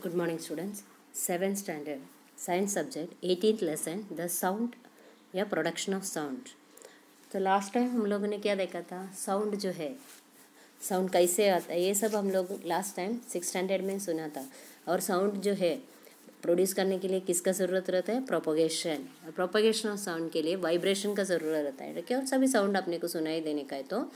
Good morning, students. 7th standard science subject 18th lesson the sound या production of sound. तो last time हम लोगों ने क्या देखा था, साउंड जो है, साउंड कैसे आता है, ये सब हम लोग लास्ट टाइम 6th स्टैंडर्ड में सुना था। और साउंड जो है प्रोड्यूस करने के लिए किसका ज़रूरत रहता है, प्रोपोगेशन। प्रोपोगेशन ऑफ साउंड के लिए वाइब्रेशन का ज़रूरत रहता है। क्या सभी साउंड अपने को सुनाई देने का है तो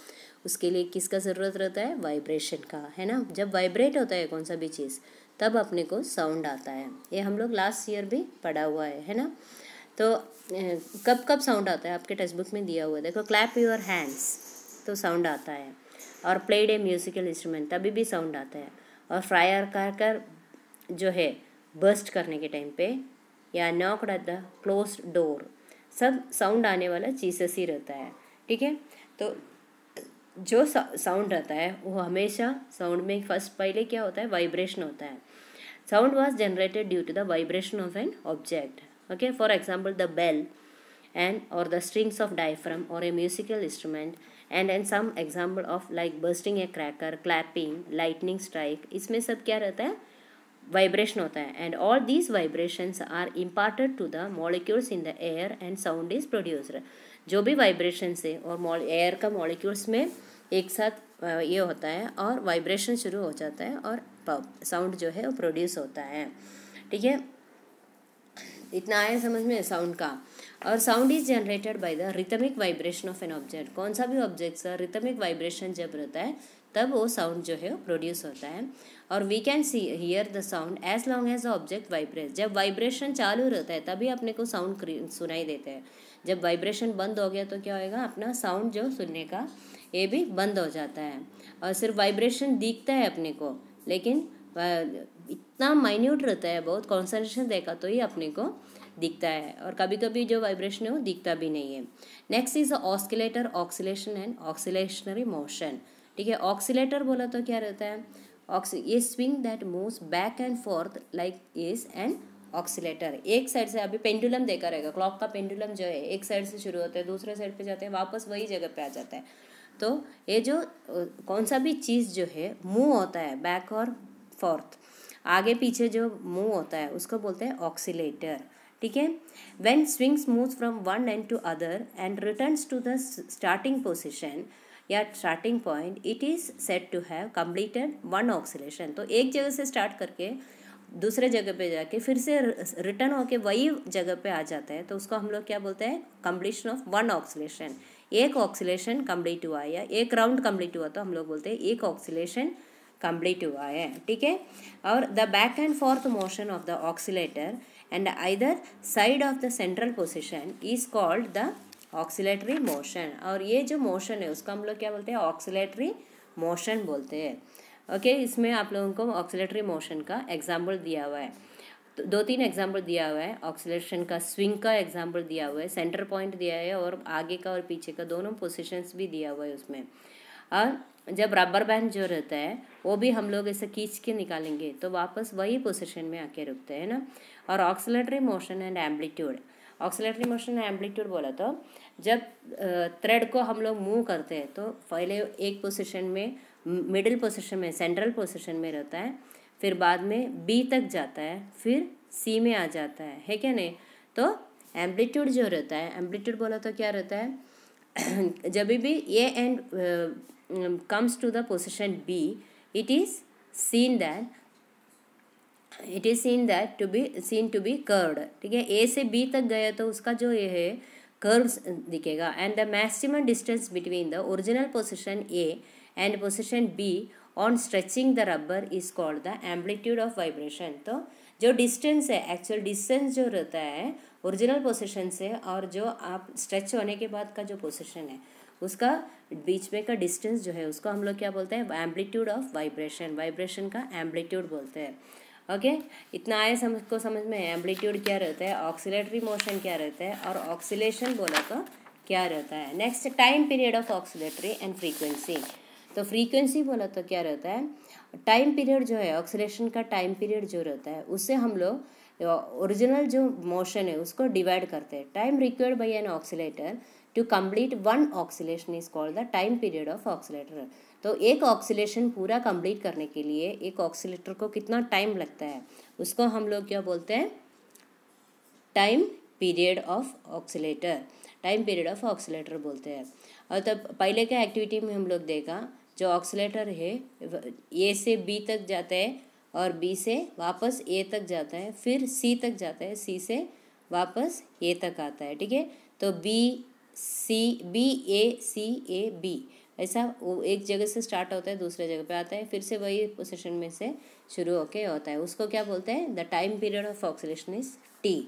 उसके लिए किसका ज़रूरत रहता है, वाइब्रेशन का, है ना। जब वाइब्रेट होता है कौन सा भी चीज़ तब अपने को साउंड आता है। ये हम लोग लास्ट ईयर भी पढ़ा हुआ है ना। तो कब कब साउंड आता है आपके टेक्स्ट बुक में दिया हुआ है, देखो क्लैप योर हैंड्स तो साउंड आता है, और प्लेड ए म्यूजिकल इंस्ट्रूमेंट तभी भी साउंड आता है, और फायर क्रैकर जो है बर्स्ट करने के टाइम पे, या knocked at the closed door, सब साउंड आने वाला चीज़ेस ही रहता है। ठीक है, तो जो साउंड रहता है वो हमेशा साउंड में फर्स्ट पहले क्या होता है, वाइब्रेशन होता है। Sound was generated due to the vibration of an object. Okay, for example the bell and or the strings of diaphragm or a musical instrument, and some example of like bursting a cracker, clapping, lightning strike, इसमें सब क्या रहता है, vibration होता है। And all these vibrations are imparted to the molecules in the air and sound is produced. जो भी vibration से और एयर का मॉलिक्यूल्स में एक साथ ये होता है और वाइब्रेशन शुरू हो जाता है और साउंड जो है वो प्रोड्यूस होता है। ठीक है, इतना आया समझ में साउंड का। और sound is generated by the rhythmic vibration of an object. कौन सा भी ऑब्जेक्ट का रिथमिक वाइब्रेशन जब रहता है तब वो साउंड जो है वो प्रोड्यूस होता है। और we can see hear the sound as long as the object vibrate. जब वाइब्रेशन चालू रहता है तभी अपने को साउंड सुनाई देते हैं। जब वाइब्रेशन बंद हो गया तो क्या होएगा, अपना साउंड जो सुनने का ये भी बंद हो जाता है। और सिर्फ वाइब्रेशन दिखता है अपने को, लेकिन इतना माइन्यूट रहता है, बहुत कॉन्सेंट्रेशन देखा तो ही अपने को दिखता है, और कभी कभी जो वाइब्रेशन है वो दिखता भी नहीं है। Next is oscillator, oscillation and oscillatory motion. ठीक है, ऑक्सीलेटर बोला तो क्या रहता है, ये swing that moves back and forth like is an oscillator. एक साइड से, अभी पेंडुलम देखा रहेगा, क्लॉक का पेंडुलम जो है एक साइड से शुरू होता है, दूसरे साइड पे जाते हैं, वापस वही जगह पे आ जाता है। तो ये जो कौन सा भी चीज़ जो है मूव होता है बैक और फोर्थ, आगे पीछे जो मूव होता है उसको बोलते हैं ऑक्सीलेटर। ठीक है, when swings moves from one end to other end returns to the starting position या starting point, it is said to have completed one oscillation. तो एक जगह से स्टार्ट करके दूसरे जगह पे जाके फिर से रिटर्न होके वही जगह पे आ जाता है, तो उसको हम लोग क्या बोलते हैं, कंप्लीशन ऑफ वन ऑक्सीलेशन। एक ऑक्सीलेशन कंप्लीट हुआ या एक राउंड कंप्लीट हुआ तो हम लोग बोलते हैं एक ऑक्सीलेशन कंप्लीट हुआ है। ठीक है, और the back and forth motion of the oscillator and either side of the central position is called the oscillatory motion. और ये जो मोशन है उसका हम लोग क्या बोलते हैं, ऑक्सीलेटरी मोशन बोलते हैं। ओके, इसमें आप लोगों को ऑक्सीलेटरी मोशन का एग्जाम्पल दिया हुआ है, तो 2-3 एग्जाम्पल दिया हुआ है। ऑक्सीलेशन का, स्विंग का एग्जाम्पल दिया हुआ है, सेंटर पॉइंट दिया है, और आगे का और पीछे का दोनों पोजीशंस भी दिया हुआ है उसमें। और जब रबर बैंड जो रहता है वो भी हम लोग ऐसे खींच के निकालेंगे तो वापस वही पोजीशन में आके रुकते हैं ना। और oscillatory motion and amplitude, oscillatory motion and amplitude बोला तो जब थ्रेड को हम लोग मूव करते हैं तो पहले एक पोजीशन में, मिडिल पोजीशन में, सेंट्रल पोजीशन में रहता है, फिर बाद में बी तक जाता है, फिर सी में आ जाता है क्या नहीं। तो एम्पलीट्यूड जो रहता है, एम्पलीट्यूड बोला तो क्या रहता है, जब भी A and comes to the position B, it is seen to be curved। ठीक है, A से B तक गया तो उसका जो ये है कर्व्स दिखेगा। And the maximum distance between the original position A and position B on stretching the rubber is called the amplitude of vibration. तो जो डिस्टेंस है, एक्चुअल डिस्टेंस जो रहता है ओरिजिनल पोजीशन से और जो आप स्ट्रेच होने के बाद का जो पोजीशन है उसका बीच में का डिस्टेंस जो है उसको हम लोग क्या बोलते हैं, एम्पलीट्यूड ऑफ वाइब्रेशन। वाइब्रेशन का एम्पलीट्यूड बोलते हैं। ओके, इतना आए समझ में, एम्पलीट्यूड क्या रहता है, ऑक्सीलेटरी मोशन क्या रहता है, और ऑक्सीलेशन बोला तो क्या रहता है। Next, time period of oscillatory and frequency. तो फ्रीक्वेंसी बोला तो क्या रहता है, टाइम पीरियड जो है, ऑक्सीलेशन का टाइम पीरियड जो रहता है उससे हम लोग ओरिजिनल जो मोशन है उसको डिवाइड करते हैं। Time required by an oscillator to complete one oscillation is called the time period of oscillator। तो एक ऑक्सीलेशन पूरा कंप्लीट करने के लिए एक ऑक्सीलेटर को कितना टाइम लगता है, उसको हम लोग क्या बोलते हैं, time period of oscillator, time period of oscillator बोलते हैं। और तब पहले के एक्टिविटी में हम लोग देखा जो ऑक्सीलेटर है ए से बी तक जाता है और बी से वापस ए तक जाता है, फिर सी तक जाता है, सी से वापस ए तक आता है, ठीक है। तो B A C A B ऐसा वो एक जगह से स्टार्ट होता है दूसरे जगह पे आता है, फिर से वही पोजीशन में से शुरू होके होता है, उसको क्या बोलते हैं, the time period of oscillation is T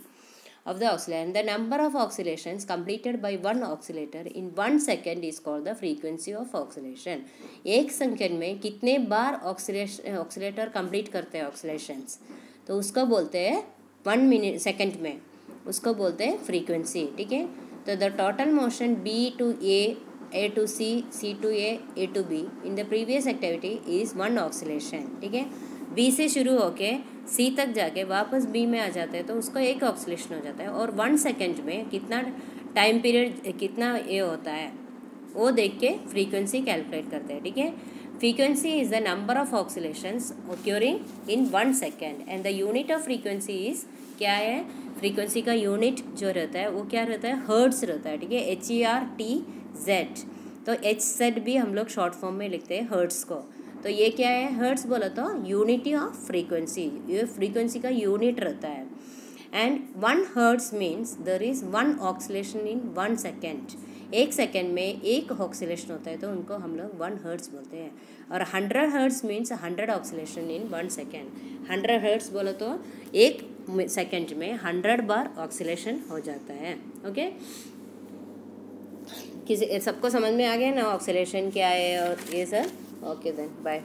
of the oscillation. The number of oscillations completed by one oscillator in 1 second is called the frequency of oscillation. एक सेकंड में कितने बार ऑक्सीलेटर कंप्लीट करते हैं ऑक्सीलेशंस, तो उसको बोलते हैं 1 मिनट सेकंड में, उसको बोलते हैं फ्रीक्वेंसी, ठीक है। तो the total motion B to A to C, C to A to B in the previous activity is 1 oscillation, ठीक है। बी से शुरू होके सी तक जाके वापस बी में आ जाते हैं तो उसको एक ऑक्सीलेशन हो जाता है, और 1 सेकेंड में कितना टाइम पीरियड कितना ये होता है वो देख के फ्रीक्वेंसी कैलकुलेट करते हैं, ठीक है। Frequency is the number of oscillations occurring in 1 second and the unit of frequency is क्या है, फ्रीक्वेंसी का यूनिट जो रहता है वो क्या रहता है, हर्ट्स रहता है, ठीक है, HERTZ। तो HZ भी हम लोग शॉर्ट फॉर्म में लिखते हैं हर्ट्स को। तो ये क्या है, हर्ट्स बोला तो यूनिटी ऑफ फ्रीक्वेंसी, ये फ्रीक्वेंसी का यूनिट रहता है। And 1 hertz means there is 1 oscillation in 1 second, एक सेकेंड में एक ऑक्सीलेशन होता है तो उनको हम लोग 1 हर्ट्स बोलते हैं। और 100 hertz means 100 oscillation in 1 second. 100 hertz बोला तो एक सेकेंड में 100 बार ऑक्सीलेशन हो जाता है, ओके। किसी सबको समझ में आ गया ना ऑक्सीलेशन क्या है और ये सब, ओके देन बाय।